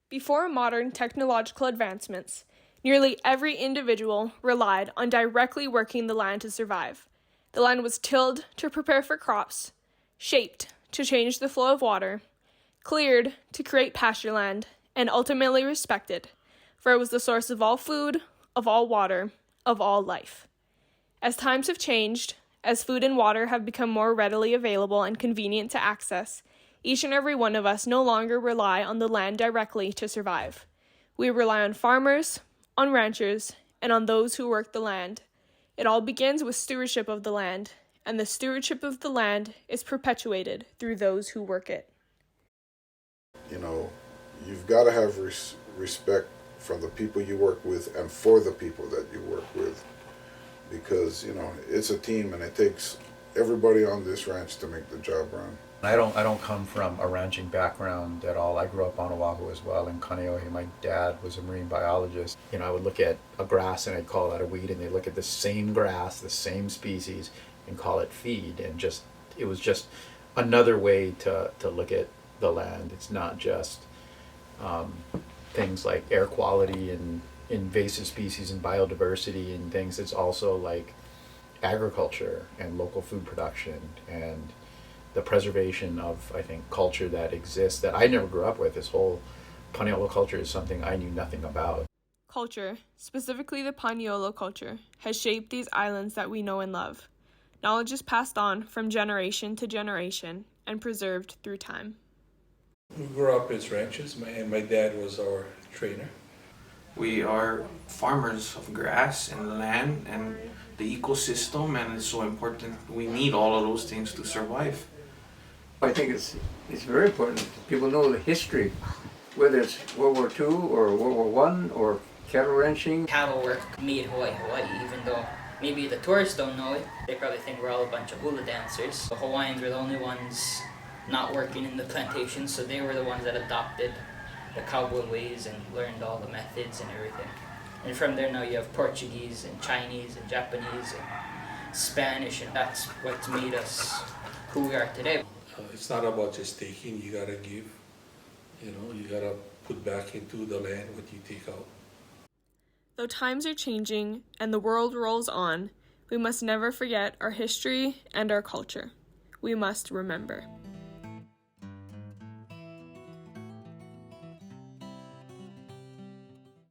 Before modern technological advancements, nearly every individual relied on directly working the land to survive. The land was tilled to prepare for crops, shaped to change the flow of water, cleared to create pastureland, and ultimately respected, for it was the source of all food, of all water, of all life. As times have changed, as food and water have become more readily available and convenient to access, each and every one of us no longer rely on the land directly to survive. We rely on farmers, on ranchers, and on those who work the land. It all begins with stewardship of the land, and the stewardship of the land is perpetuated through those who work it. You know, you've got to have respect from the people you work with and for the people that you work with, because, you know, it's a team and it takes everybody on this ranch to make the job run. I don't come from a ranching background at all. I grew up on Oahu as well in Kaneohe. My dad was a marine biologist. You know, I would look at a grass and I'd call that a weed, and they'd look at the same grass, the same species, and call it feed. And just it was just another way to look at the land. It's not just things like air quality and invasive species and biodiversity and things. It's also like agriculture and local food production and the preservation of, I think, culture that exists that I never grew up with. This whole Paniolo culture is something I knew nothing about. Culture, specifically the Paniolo culture, has shaped these islands that we know and love. Knowledge is passed on from generation to generation and preserved through time. We grew up as ranchers, and my dad was our trainer. We are farmers of grass and land and the ecosystem, and it's so important. We need all of those things to survive. I think it's very important that people know the history, whether it's World War II or World War I or cattle ranching. Cattle work made Hawaii, even though maybe the tourists don't know it. They probably think we're all a bunch of hula dancers. The Hawaiians were the only ones not working in the plantations, so they were the ones that adopted the cowboy ways and learned all the methods and everything. And from there now you have Portuguese and Chinese and Japanese and Spanish, and that's what's made us who we are today. It's not about just taking, you gotta give. You know, you gotta put back into the land what you take out. Though times are changing and the world rolls on, we must never forget our history and our culture. We must remember.